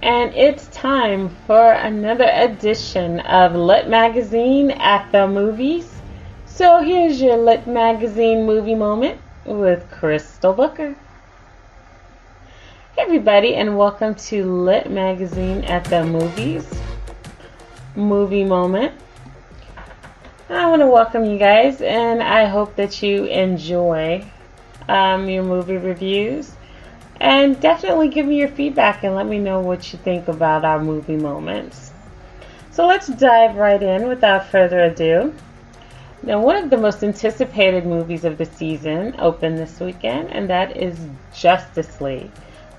and it's time for another edition of Lit Magazine at the Movies. So here's your Lit Magazine movie moment with Crystal Booker. Hey everybody, and welcome to Lit Magazine at the Movies movie moment. I want to welcome you guys, and I hope that you enjoy your movie reviews. And definitely give me your feedback and let me know what you think about our movie moments. So let's dive right in without further ado. Now, one of the most anticipated movies of the season opened this weekend, and that is Justice League.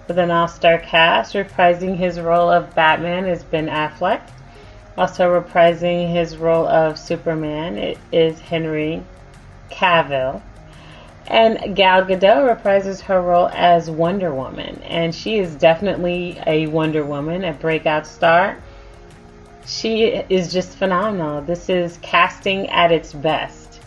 With an all-star cast, reprising his role of Batman is Ben Affleck. Also reprising his role of Superman is Henry Cavill. And Gal Gadot reprises her role as Wonder Woman. And she is definitely a Wonder Woman, a breakout star. She is just phenomenal. This is casting at its best.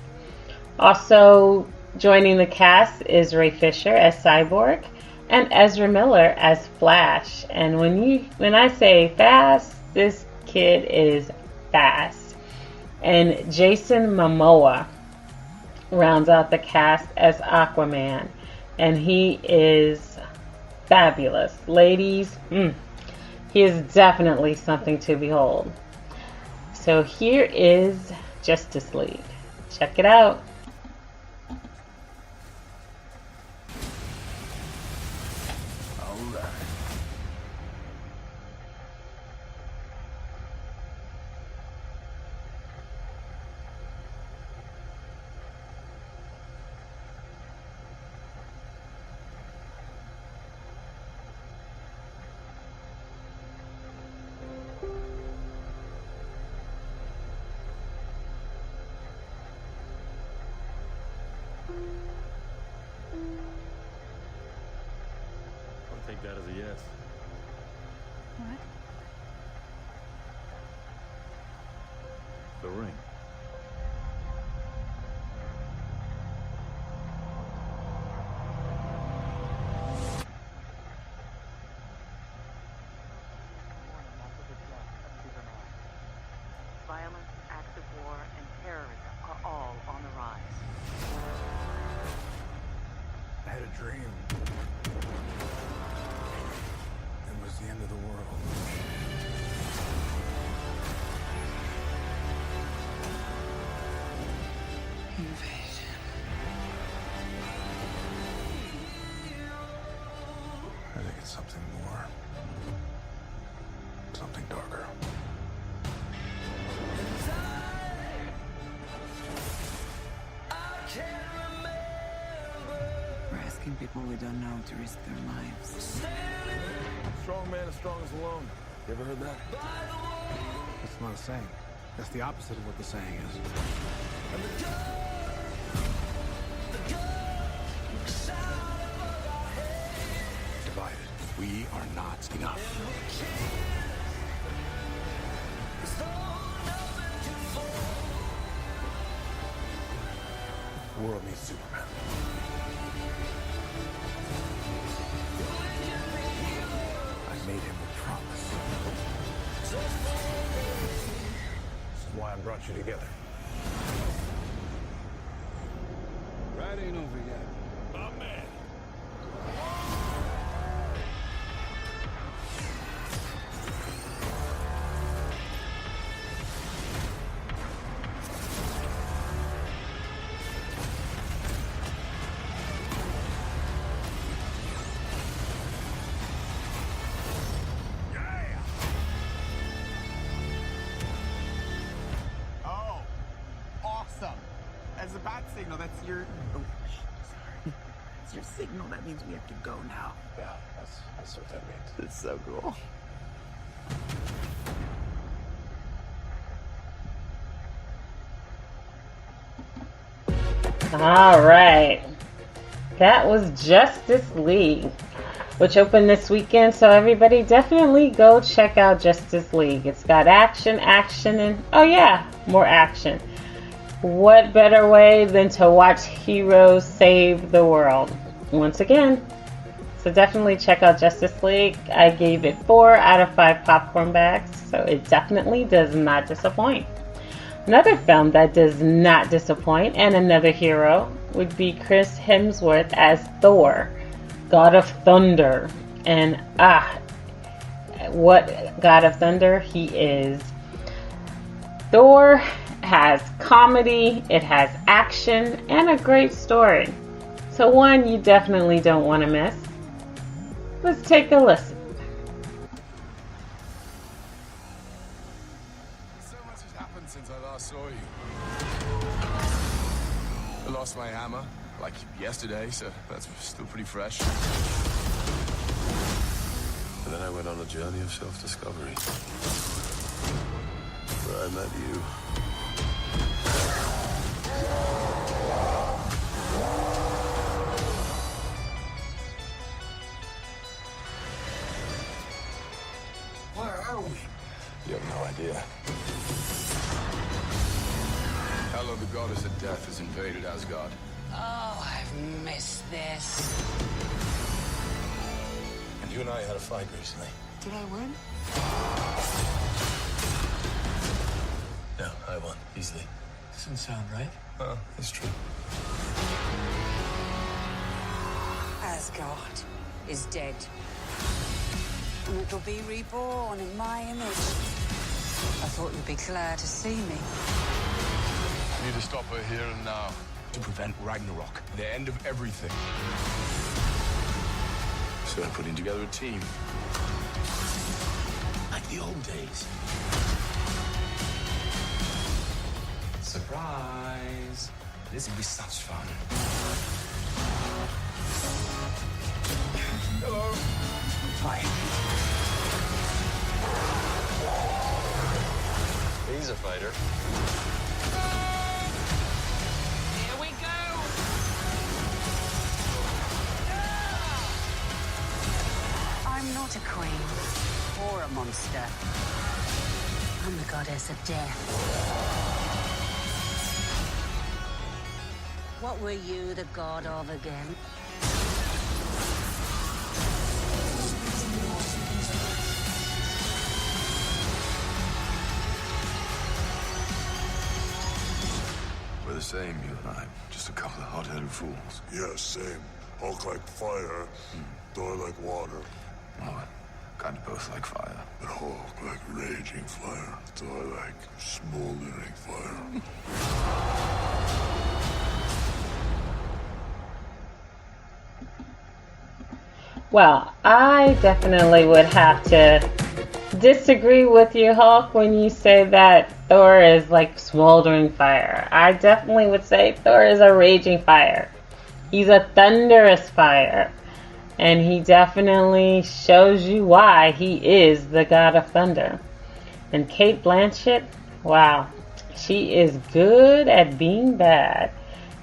Also joining the cast is Ray Fisher as Cyborg and Ezra Miller as Flash. And when I say fast, this kid is fast. And Jason Momoa rounds out the cast as Aquaman, and he is fabulous. Ladies, he is definitely something to behold. So here is Justice League. Check it out. Take that as a yes. What? The ring. Violence, acts of war, and terrorism are all on the rise. I had a dream. It was the end of the world. Invasion. I think it's something more. Something darker. We're asking people we don't know to risk their lives. Strong man as strong as alone. You ever heard that? That's not a saying. That's the opposite of what the saying is. Divided, we are not enough. The world needs Superman. I made him a promise. This is why I brought you together. Ride ain't over yet. My man. As a bat signal, that's your... Oh, sorry. It's your signal. That means we have to go now. Yeah, that's what that means. It's so cool. All right. That was Justice League, which opened this weekend. So everybody definitely go check out Justice League. It's got action, and oh yeah, more action. What better way than to watch heroes save the world? Once again, So definitely check out Justice League. I gave it 4 out of 5 popcorn bags, so it definitely does not disappoint. Another film that does not disappoint, and another hero, would be Chris Hemsworth as Thor, God of Thunder. And what God of Thunder he is. Thor has comedy, it has action, and a great story. So one you definitely don't want to miss. Let's take a listen. So much has happened since I last saw you. I lost my hammer, like yesterday, so that's still pretty fresh. And then I went on a journey of self-discovery, where I met you. Where are we? You have no idea. Hela, the goddess of death, has invaded Asgard. Oh, I've missed this. And you and I had a fight recently. Did I win? No, I won, easily. Doesn't sound right. Well, it's true. Asgard is dead. And it'll be reborn in my image. I thought you'd be glad to see me. I need to stop her here and now. To prevent Ragnarok, the end of everything. So I'm putting together a team. Like the old days. Surprise! This will be such fun. Hello. Hi. He's a fighter. Here we go! I'm not a queen or a monster. I'm the goddess of death. What were you the god of again? We're the same, you and I. Just a couple of hot-headed fools. Yeah, same. Hulk like fire, Thor like water, Oh, kind of both like fire. and Hulk like raging fire, Thor like smoldering fire. Well, I definitely would have to disagree with you, Hulk, when you say that Thor is like smoldering fire. I definitely would say Thor is a raging fire. He's a thunderous fire. And he definitely shows you why he is the god of thunder. And Kate Blanchett, wow, she is good at being bad.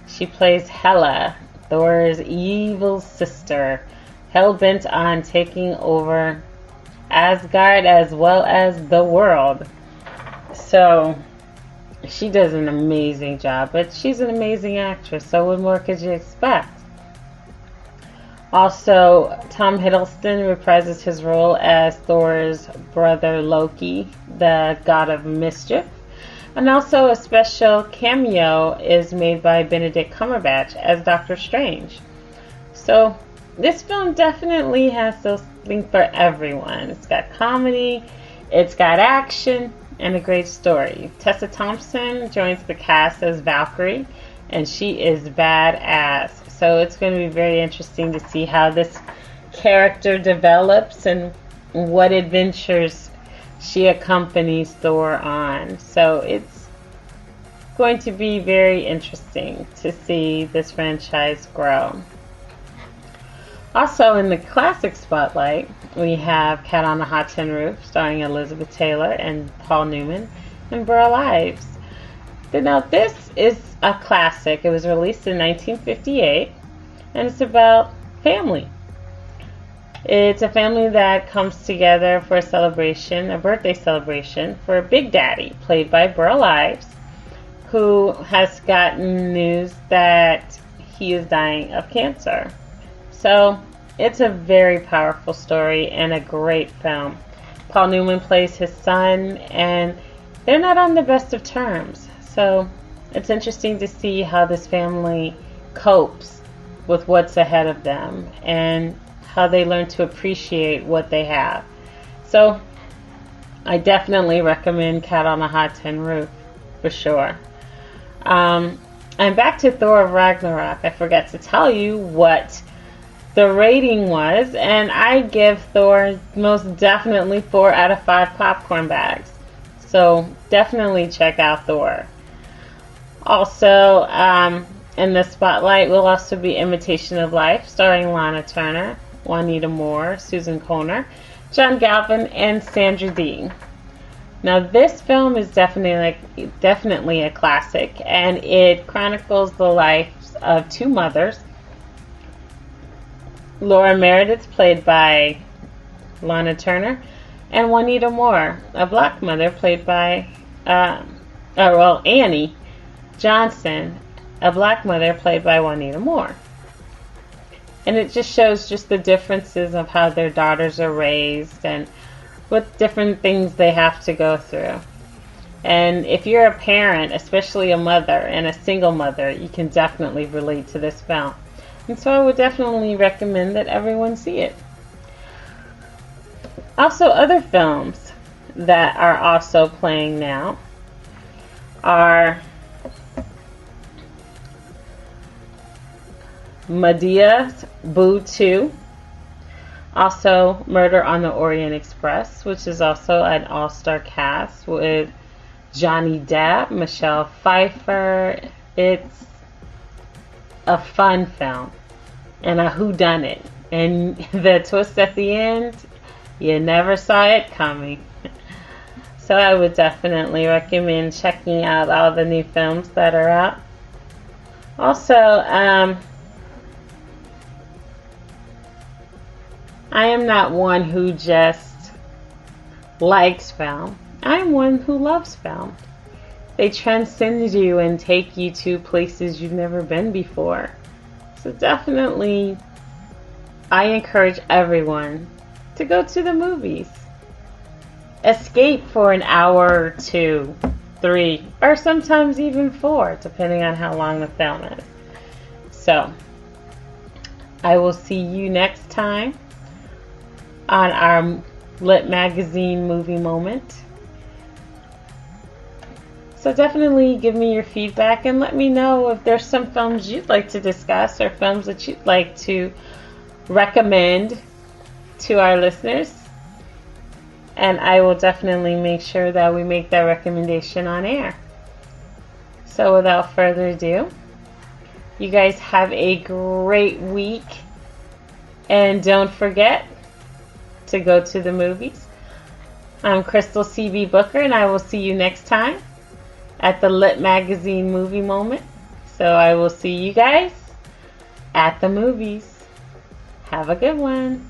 She plays Hela, Thor's evil sister, hell-bent on taking over Asgard as well as the world. So she does an amazing job, but she's an amazing actress, so what more could you expect? Also, Tom Hiddleston reprises his role as Thor's brother Loki, the god of mischief. And also a special cameo is made by Benedict Cumberbatch as Doctor Strange. So this film definitely has something for everyone. It's got comedy, it's got action, and a great story. Tessa Thompson joins the cast as Valkyrie, and she is badass. So it's going to be very interesting to see how this character develops and what adventures she accompanies Thor on. So it's going to be very interesting to see this franchise grow. Also in the classic spotlight, we have Cat on a Hot Tin Roof, starring Elizabeth Taylor and Paul Newman, and Burl Ives. Now this is a classic. It was released in 1958, and it's about family. It's a family that comes together for a celebration, a birthday celebration for Big Daddy, played by Burl Ives, who has gotten news that he is dying of cancer. So it's a very powerful story and a great film. Paul Newman plays his son, and they're not on the best of terms. So it's interesting to see how this family copes with what's ahead of them and how they learn to appreciate what they have. So I definitely recommend Cat on a Hot Tin Roof for sure. And back to Thor Ragnarok. I forgot to tell you what the rating was, and I give Thor most definitely 4 out of 5 popcorn bags. So definitely check out Thor. Also, in the spotlight will also be Imitation of Life, starring Lana Turner, Juanita Moore, Susan Conner, John Galvin, and Sandra Dee. Now, this film is definitely a classic, and it chronicles the lives of 2 mothers. Laura Meredith, played by Lana Turner, and Juanita Moore, a black mother, played by Annie Johnson, a black mother, played by Juanita Moore. And it just shows just the differences of how their daughters are raised and what different things they have to go through. And if you're a parent, especially a mother and a single mother, you can definitely relate to this film. And so I would definitely recommend that everyone see it. Also, other films that are also playing now are Medea's Boo 2. Also, Murder on the Orient Express, which is also an all-star cast with Johnny Depp, Michelle Pfeiffer. It's a fun film and a whodunit. And the twist at the end, you never saw it coming. So I would definitely recommend checking out all the new films that are out. Also, I am not one who just likes film. I am one who loves film. They transcend you and take you to places you've never been before. So definitely, I encourage everyone to go to the movies. Escape for an hour or 2, 3, or sometimes even 4, depending on how long the film is. So, I will see you next time on our Lit Magazine movie moment. So definitely give me your feedback and let me know if there's some films you'd like to discuss or films that you'd like to recommend to our listeners. And I will definitely make sure that we make that recommendation on air. So without further ado, you guys have a great week. And don't forget to go to the movies. I'm Crystal C.B. Booker, and I will see you next time at the Lit Magazine movie moment. So I will see you guys at the movies. Have a good one.